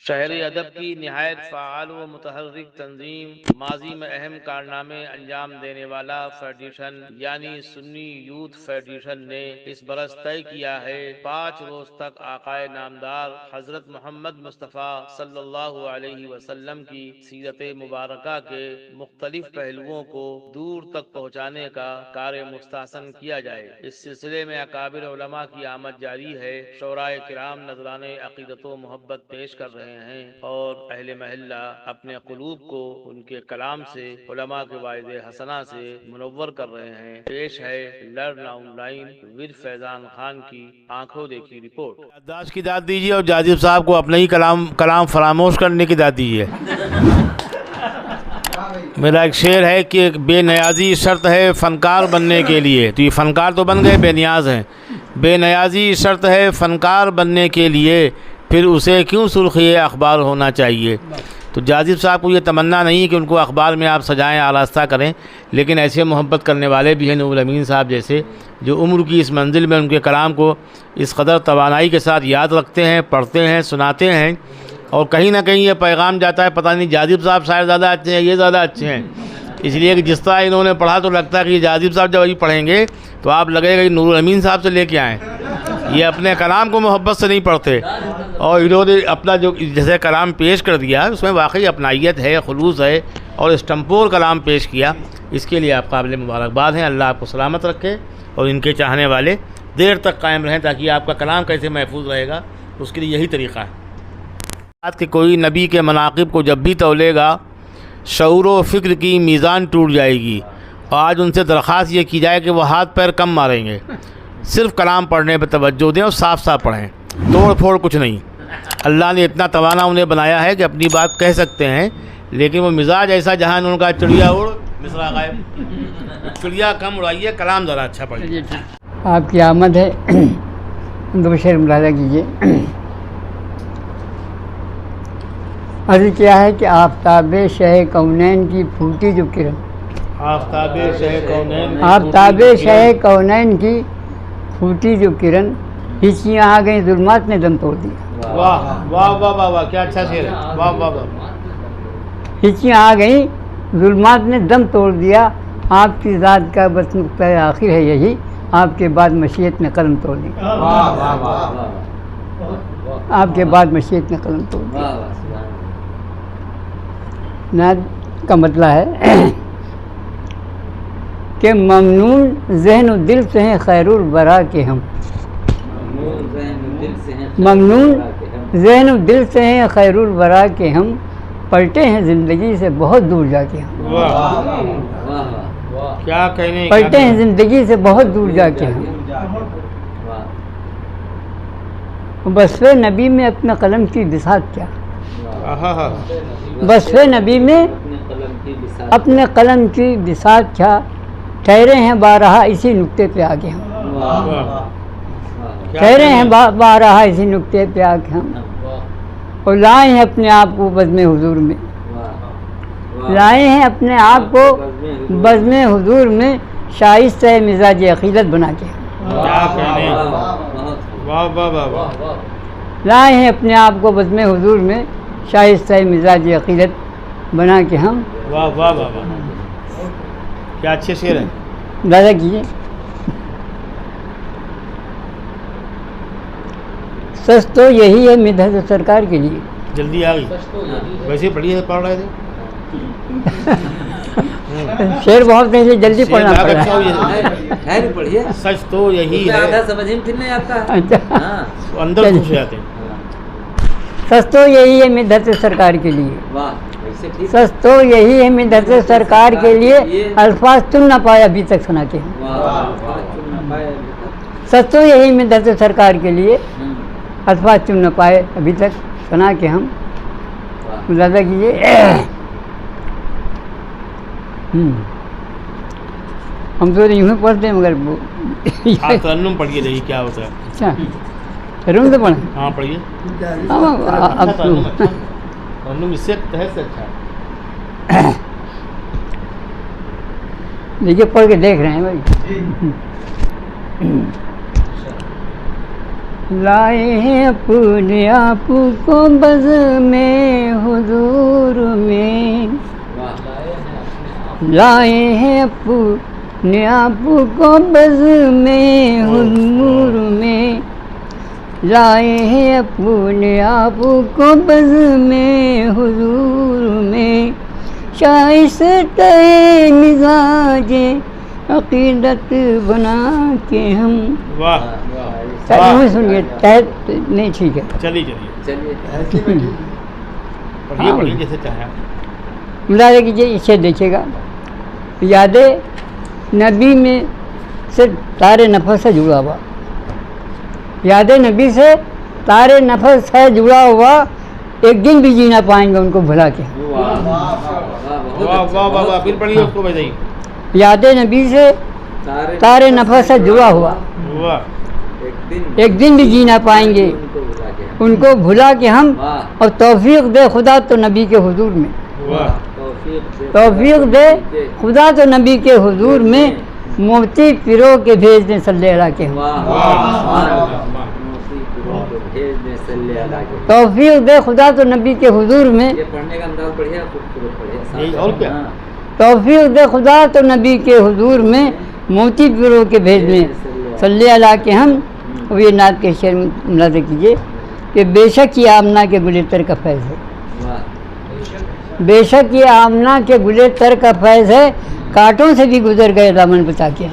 شہر ادب کی نہایت فعال و متحرک تنظیم، ماضی میں اہم کارنامے انجام دینے والا فیڈریشن یعنی سنی یوتھ فیڈریشن نے اس برس طے کیا ہے 5 روز تک آقائے نامدار حضرت محمد مصطفیٰ صلی اللہ علیہ وسلم کی سیرت مبارکہ کے مختلف پہلوؤں کو دور تک پہنچانے کا کار مستحسن کیا جائے۔ اس سلسلے میں اکابر علماء کی آمد جاری ہے۔ شعراء کرام نذرانے عقیدت و محبت پیش کر رہے ہیں اور اہل محلہ اپنے قلوب کو ان کے کلام سے، علماء کے واعظ حسنہ سے منور کر رہے ہیں۔ پیش ہے لرن آن لائن ود فیضان خان کی آنکھوں دیکھی رپورٹ۔ یادداشت کی داد دیجیے اور جاذب صاحب کو اپنا ہی کلام فراموش کرنے کی داد دیجیے۔ میرا ایک شعر ہے کہ بے نیازی شرط ہے فنکار بننے کے لیے، تو یہ فنکار تو بن گئے، بے نیاز ہیں۔ بے نیازی شرط ہے فنکار بننے کے لیے، پھر اسے کیوں سرخی اخبار ہونا چاہیے۔ تو جاذب صاحب کو یہ تمنا نہیں کہ ان کو اخبار میں آپ سجائیں، آراستہ کریں، لیکن ایسے محبت کرنے والے بھی ہیں نور الامین صاحب جیسے، جو عمر کی اس منزل میں ان کے کلام کو اس قدر توانائی کے ساتھ یاد رکھتے ہیں، پڑھتے ہیں، سناتے ہیں، اور کہیں نہ کہیں یہ پیغام جاتا ہے پتہ نہیں جاذب صاحب شاید زیادہ اچھے ہیں، یہ زیادہ اچھے ہیں، اس لیے کہ جس طرح انہوں نے پڑھا تو لگتا ہے کہ یہ جاذب صاحب جب ابھی پڑھیں گے تو آپ لگے گا کہ نور الامین صاحب سے لے کے آئیں۔ یہ اپنے کلام کو محبت سے نہیں پڑھتے، اور انہوں نے اپنا جو جیسے کلام پیش کر دیا اس میں واقعی اپنائیت ہے، خلوص ہے، اور اسٹمپور کلام پیش کیا، اس کے لیے آپ قابل مبارکباد ہیں۔ اللہ آپ کو سلامت رکھے اور ان کے چاہنے والے دیر تک قائم رہیں، تاکہ آپ کا کلام کیسے محفوظ رہے گا اس کے لیے یہی طریقہ ہے۔ کہ کوئی نبی کے مناقب کو جب بھی تولے گا شعور و فکر کی میزان ٹوٹ جائے گی، اور آج ان سے درخواست یہ کی جائے کہ وہ ہاتھ پیر کم ماریں گے، صرف کلام پڑھنے پہ توجہ دیں اور صاف صاف پڑھیں، توڑ پھوڑ کچھ نہیں۔ اللہ نے اتنا توانا انہیں بنایا ہے کہ اپنی بات کہہ سکتے ہیں، لیکن وہ مزاج ایسا جہاں انہوں نے کہا چڑیا اڑ مصرا غائب، چڑیا کم اڑائیے، کلام ذرا اچھا پڑھیے۔ آپ کی آمد ہے، دو شعر ملاحظہ کیجیے۔ عرض کیا ہے کہ آفتاب شہ کونین کی پھوٹی جو کرن، آفتاب شہ کونین، آفتاب شہ کونین کی پھوٹی جو کرن، ہچیاں آ گئیں ظلمات نے دم توڑ دیا۔ واہ واہ واہ واہ واہ، کیا اچھا شعر ہے، واہ واہ واہ۔ ہچیاں آ گئیں ظلمات نے دم توڑ دیا، آپ کی ذات کا بس نقطۂ آخر ہے یہی، آپ کے بعد مشیت نے قلم توڑ دی، آپ کے بعد مشیت نے قلم توڑ دی۔ نعت کا مطلب ہے کہ ممنون ذہن و دل سے ہیں خیر الورا کے ہم، ممنون ذہن و دل سے ہیں خیر الورا کے ہم، پلٹے ہیں زندگی سے بہت دور جا کے ہم، کیا کہنے، پلٹے ہیں زندگی سے بہت دور جا کے ہم۔ وصف نبی میں اپنے قلم کی بساط کیا، وصف نبی میں اپنے قلم کی بساط کیا، ٹھہرے ہیں بارہا اسی نقطے پہ آگے ہم، ٹھہرے ہیں بارہا اسی نقطے پہ آگے ہم، اور لائے ہیں اپنے آپ کو بزم حضور میں، لائے ہیں اپنے آپ کو بزم حضور میں، شائستہ مزاج عقیدت بنا کے، لائے ہیں اپنے آپ کو بزم حضور میں، شائستہ مزاج عقیدت بنا کے ہم۔ واہ واہ واہ واہ، کیا اچھے شعر ہیں۔ دادا کیجیے۔ سچ تو یہی ہے مدحت سرکار کے لیے، جلدی آ گئی، ویسے پڑھیے پڑھ رہے تھے، شعر بہت نہیں جلدی پڑھنا پڑ رہا ہے، پڑھیے۔ سچ تو یہی ہے، سمجھ پھر نہیں آتا، ہے۔ اندر گھس جاتے ہیں۔ سچ تو یہی ہے مدحت سرکار کے لیے، سچ تو یہی ہے مدحت سرکار کے لیے، الفاظ چن نہ پائے ابھی تک سنا کے ہم، سچ تو یہی مدحت سرکار کے لیے، الفاظ چن نہ پائے ابھی تک سنا کے ہم۔ ملاحظہ کیجیے، ہم تو یوں پڑھتے ہیں مگر آپ ترنم پڑھیے دیکھیے کیا ہوتا ہے۔ اچھا روم سے پڑھیں، ہاں پڑھیے، اب ترنم اس سے تحت سے اچھا ہے۔ دیکھیے پڑھ کے دیکھ رہے ہیں بھائی۔ لائے ہیں اپنے آپ کو بز میں حضور میں، لائے ہیں اپنے آپ کو بز میں حضور میں، لائے ہیں اپنے آپ کو بز میں حضور میں، شائستہ مزاج عقیدت بنا کے ہم. واہ سنیے تحت نہیں ٹھیک ہے. چلیے پڑھیے جیسے چاہیں. مطالعہ کیجیے، اسے دیکھیے گا. یاد نبی میں سے تارے نفس سے جڑا ہوا، یاد نبی سے تارے نفس سے جڑا ہوا، ایک دن بھی جینا پائیں گے ان کو بھلا کے. پھر پڑھیے اس کو بتائیے. یاد نبی سے تارے نفس سے جڑا ہوا، ایک دن بھی جینا پائیں گے ان کو بھلا کے ہم. اور توفیق دے خدا تو نبی کے حضور میں، توفیق دے خدا تو نبی کے حضور میں، مفتی پیرو کے بھیج دیں صلی اللہ کے ہم. توفیق دے خدا تو نبی کے حضور میں، توفیق دے خدا تو نبی کے حضور میں، موتی پیرو کے بھیج دیں صلی اللہ کے ہم. اور یہ نعت کے شعر ملاحظہ کیجیے کہ بے شک یہ آمنہ کے گلے تر کا فیض ہے، بے شک یہ آمنہ کے گلے تر کا فیض ہے، کانٹوں سے بھی گزر گئے دامن بتا کے.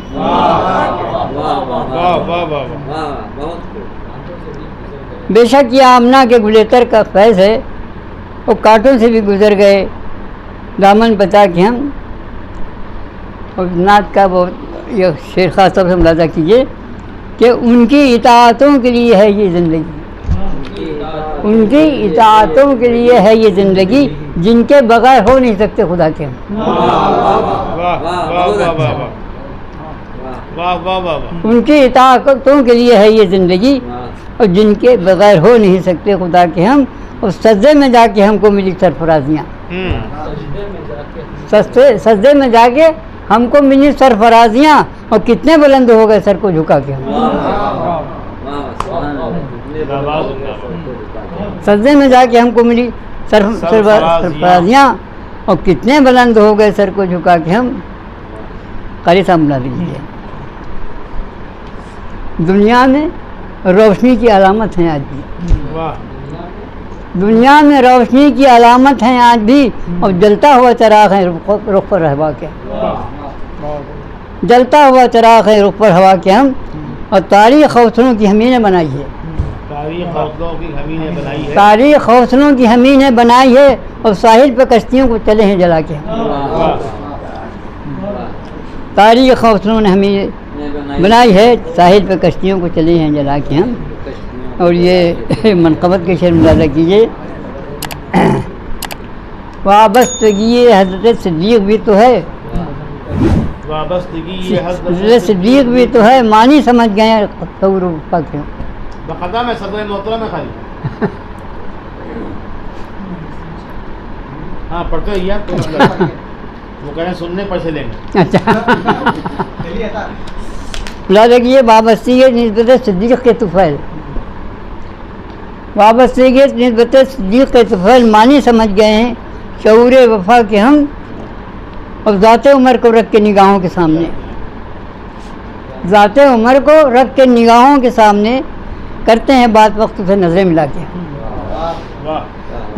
بے شک یہ آمنہ کے گلے تر کا فیض ہے، وہ کانٹوں سے بھی گزر گئے دامن بتا کے ہم. اور نعت کا بہت یہ شعر خاص طور سے ملاحظہ کیجیے کہ ان کی اطاعتوں کے لیے ہے یہ زندگی، ان کی اطاعتوں کے لیے ہے یہ زندگی، جن کے بغیر ہو نہیں سکتے خدا کے ہم. ان کی اطاعتوں کے لیے ہے یہ زندگی، اور جن کے بغیر ہو نہیں سکتے خدا کے ہم. اور سجدے میں جا کے ہم کو ملی سرفرازیاں، سجدے میں جا کے ہم کو ملی سرفرازیاں، اور کتنے بلند ہو گئے سر کو جھکا کے ہم. سجدے میں جا کے ہم کو ملی سرفرازیاں، اور کتنے بلند ہو گئے سر کو جھکا کے ہم. قاری صاحب بنا دیجیے. دنیا میں روشنی کی علامت ہیں آج بھی، دنیا میں روشنی کی علامت ہیں آج بھی، اور جلتا ہوا چراغ ہے رخ پر ہوا کے، جلتا ہوا چراغ ہے رخ پر ہوا کے ہم. اور تاریخ حوصلوں کی ہمیں نے بنائی ہے، تاریخ حوصلوں کی ہمیں نے بنائی ہے، اور ساحل پہ کشتیوں کو چلے ہیں جلا کے. تاریخ حوصلوں نے ہمیں بنائی ہے، ساحل پہ کشتیوں کو چلے ہیں جلا کے ہم. اور یہ منقبت کے شعر ملاحظہ کیجیے. وابستگی حضرت صدیق بھی تو ہے، حضرت صدیق بھی تو ہے، معنی سمجھ گئے ہیں تصور پاک. بقدہ میں صدر محترم میں خالی ہاں پڑھتے ہی آپ وہ کہہ رہے ہیں سننے پر سے لیں گے. اچھا ملاحظہ کیجیے. وابستگی نسبت صدیق کے طفیل، وابستگی نسبت صدیق کے طفیل، معنی سمجھ گئے ہیں شعور وفا کے ہم. اور ذات عمر کو رکھ کے نگاہوں کے سامنے، ذات عمر کو رکھ کے نگاہوں کے سامنے کرتے ہیں بات وقت سے نظریں ملا کے.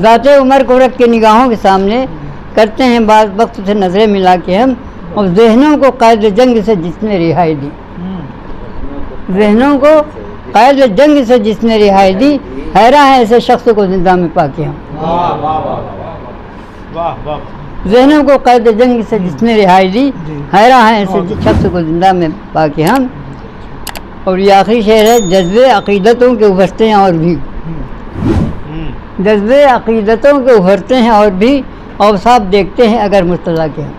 ذات عمر کو رکھ کے نگاہوں کے سامنے کرتے ہیں بات وقت سے نظریں ملا کے ہم. اور ذہنوں کو قید جنگ سے جس نے رہائی دی، ذہنوں کو قید جنگ سے جس نے رہائی دی، حیران ہے ایسے شخص کو زندہ میں پا کے ہم. ذہنوں کو قید جنگ سے جس نے رہائی دی، حیران ہے ایسے شخص کو زندہ میں پا کے ہم. اور یہ آخری شعر ہے. جذبے عقیدتوں کے ابھرتے ہیں اور بھی، جذبے عقیدتوں کے ابھرتے ہیں اور بھی، اوصاف دیکھتے ہیں اگر مصطفیٰ کے ہم.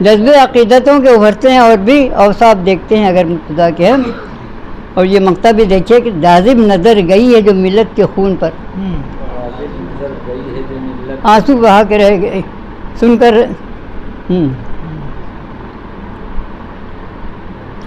جذبے عقیدتوں کے ابھرتے ہیں اور بھی، اوصاف دیکھتے ہیں اگر مصطفیٰ کے ہم. اور یہ مقطع بھی دیکھیے کہ جاذب نظر گئی ہے جو ملت کے خون پر، آنسو بہا کے رہ گئے سن کر.